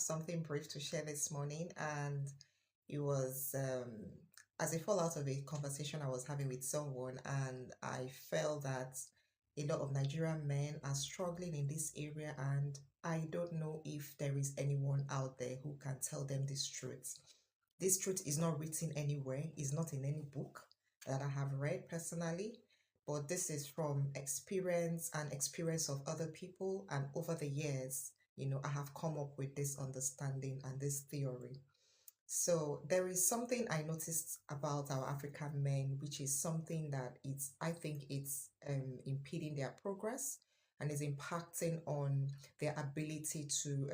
have something brief to share this morning, and it was as a fallout of a conversation I was having with someone, and I felt that a lot of Nigerian men are struggling in this area, and I don't know if there is anyone out there who can tell them this truth. This truth is not written anywhere, it's not in any book that I have read personally, but this is from experience and experience of other people, and over the years, I have come up with this understanding and this theory. So there is something I noticed about our African men, which is something that I think it's impeding their progress and is impacting on their ability to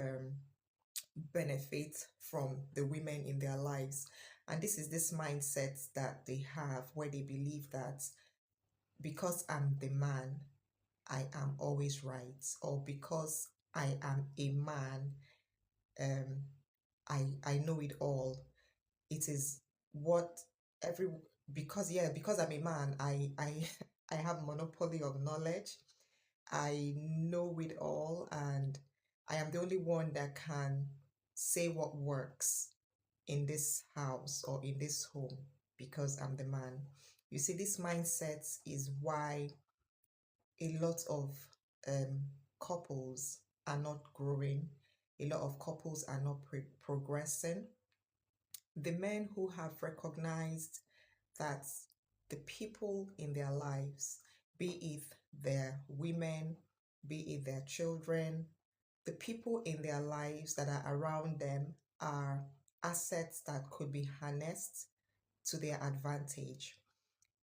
benefit from the women in their lives. And this is this mindset that they have where they believe that because I'm the man, I am always right, or because I am a man, um, I know it all. It is what every because I'm a man, I I have monopoly of knowledge. I know it all, and I am the only one that can say what works in this house or in this home because I'm the man. You see, this mindset is why a lot of um, couples are not growing, a lot of couples are not progressing. The men who have recognized that the people in their lives, be it their women, be it their children, the people in their lives that are around them are assets that could be harnessed to their advantage.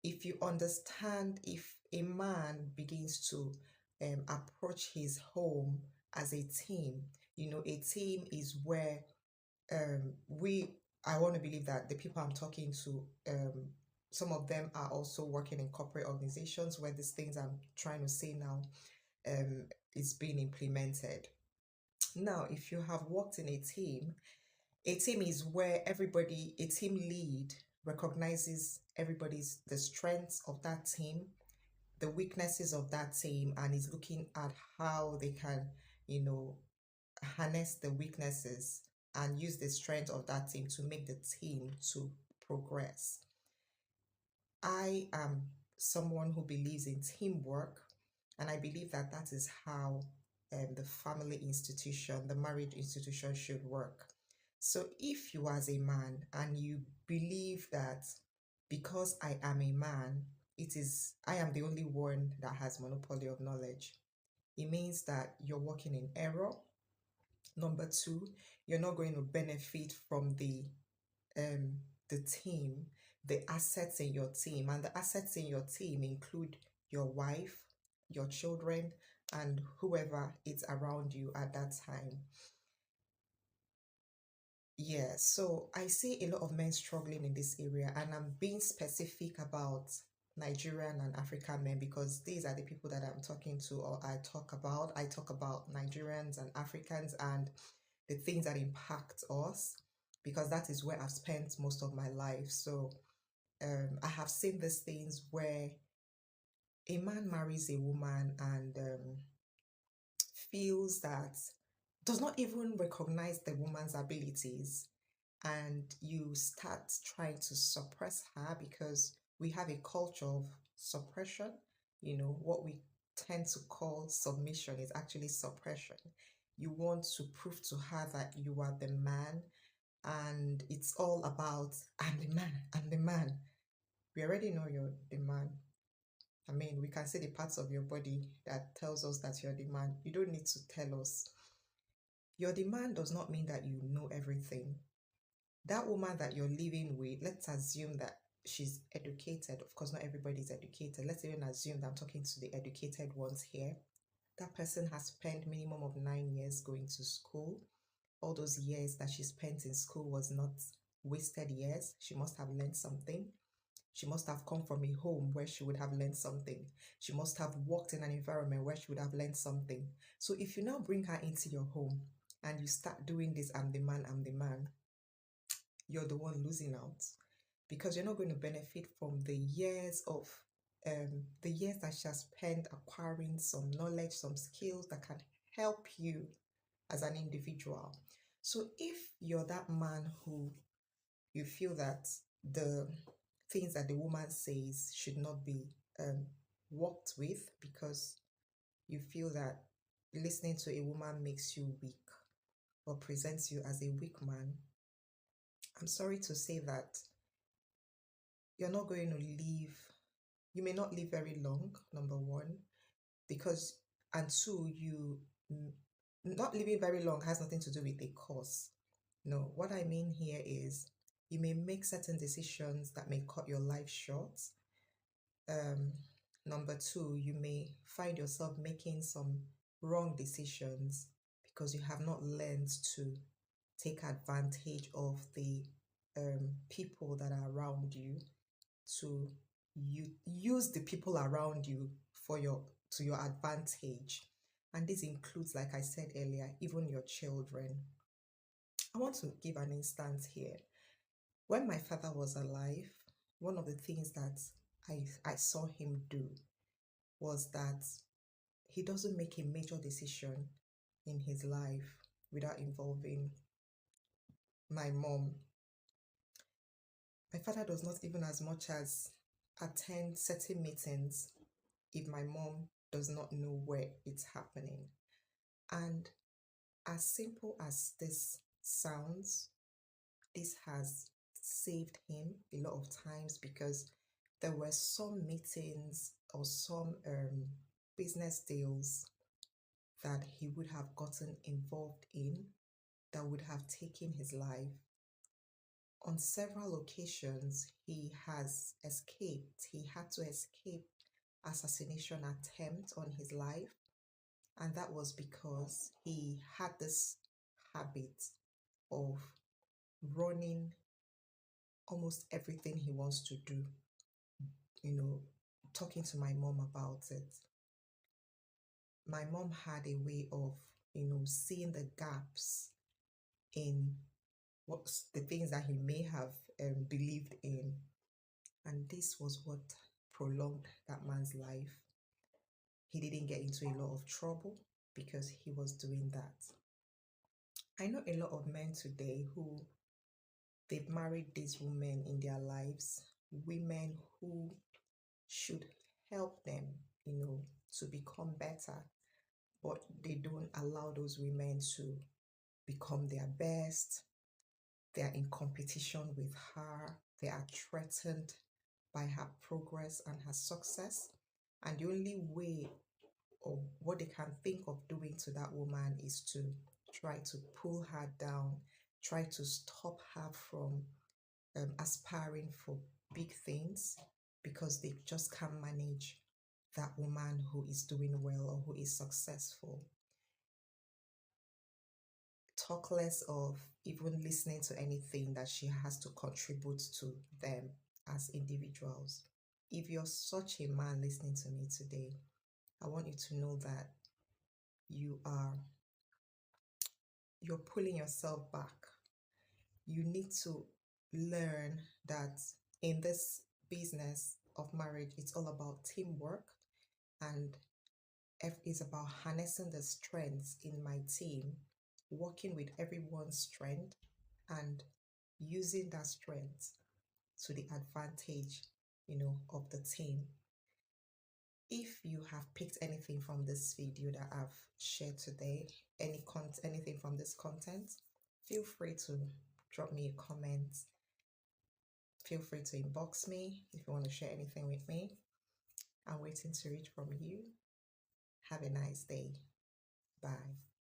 If you understand, if a man begins to approach his home as a team, a team is where I want to believe that the people I'm talking to, some of them are also working in corporate organizations where these things I'm trying to say now um, is being implemented. Now, if you have worked in a team is where a team lead recognizes the strengths of that team, the weaknesses of that team, and is looking at how they can, you know, harness the weaknesses and use the strength of that team to make the team to progress. I am someone who believes in teamwork, and I believe that that is how the family institution, the marriage institution should work. So if you as a man and you believe that because I am a man, I am the only one that has monopoly of knowledge, it means that you're working in error. Number two, you're not going to benefit from um the team, the assets in your team, and the assets in your team include your wife, your children, and whoever is around you at that time. Yeah, so I see a lot of men struggling in this area, and I'm being specific about Nigerian and African men because these are the people that I'm talking to or I talk about. I talk about Nigerians and Africans and the things that impact us because that is where I've spent most of my life. So I have seen these things where a man marries a woman and feels that does not even recognize the woman's abilities, and you start trying to suppress her because we have a culture of suppression. What we tend to call submission is actually suppression. You want to prove to her that you are the man, and it's all about I'm the man, I'm the man. We already know you're the man. I mean, we can see the parts of your body that tells us that you're the man. You don't need to tell us. You're the man does not mean that you know everything. That woman that you're living with, let's assume that she's educated. Of course, not everybody is educated. Let's even assume that I'm talking to the educated ones here. That person has spent minimum of 9 years going to school. All those years that she spent in school was not wasted years. She must have learned something. She must have come from a home where she would have learned something. She must have worked in an environment where she would have learned something. So if you now bring her into your home and you start doing this, I'm the man, you're the one losing out because you're not going to benefit from the years that she has spent acquiring some knowledge, some skills that can help you as an individual. So if you're that man who you feel that the things that the woman says should not be um, worked with because you feel that listening to a woman makes you weak or presents you as a weak man, I'm sorry to say that you're not going to live, you may not live very long, number one, because, and two, mm, not living very long has nothing to do with a cause. No, what I mean here is you may make certain decisions that may cut your life short. Um, Number two, you may find yourself making some wrong decisions because you have not learned to take advantage of the people that are around you, to use the people around you for your to your advantage. And this includes, like I said earlier, even your children. I want to give an instance here. When my father was alive, one of the things that I saw him do was that he doesn't make a major decision in his life without involving my mom. My father does not even as much as attend certain meetings if my mom does not know where it's happening. And as simple as this sounds, this has saved him a lot of times because there were some meetings or some business deals that he would have gotten involved in that would have taken his life. On several occasions, he has escaped. He had to escape assassination attempt on his life, and that was because he had this habit of running almost everything he wants to do, you know, talking to my mom about it. My mom had a way of, seeing the gaps in what's the things that he may have believed in. And this was what prolonged that man's life. He didn't get into a lot of trouble because he was doing that. I know a lot of men today who they've married these women in their lives, women who should help them, to become better, but they don't allow those women to become their best. They are in competition with her. They are threatened by her progress and her success. And the only way or what they can think of doing to that woman is to try to pull her down, try to stop her from aspiring for big things because they just can't manage that woman who is doing well or who is successful. Talk less of even listening to anything that she has to contribute to them as individuals. If you're such a man listening to me today, I want you to know that you are you're pulling yourself back. You need to learn that in this business of marriage, it's all about teamwork, and F is about harnessing the strengths in my team, working with everyone's strength and using that strength to the advantage, of the team. If you have picked anything from this video that I've shared today, anything from this content, feel free to drop me a comment. Feel free to inbox me if you want to share anything with me. I'm waiting to reach from you. Have a nice day. Bye.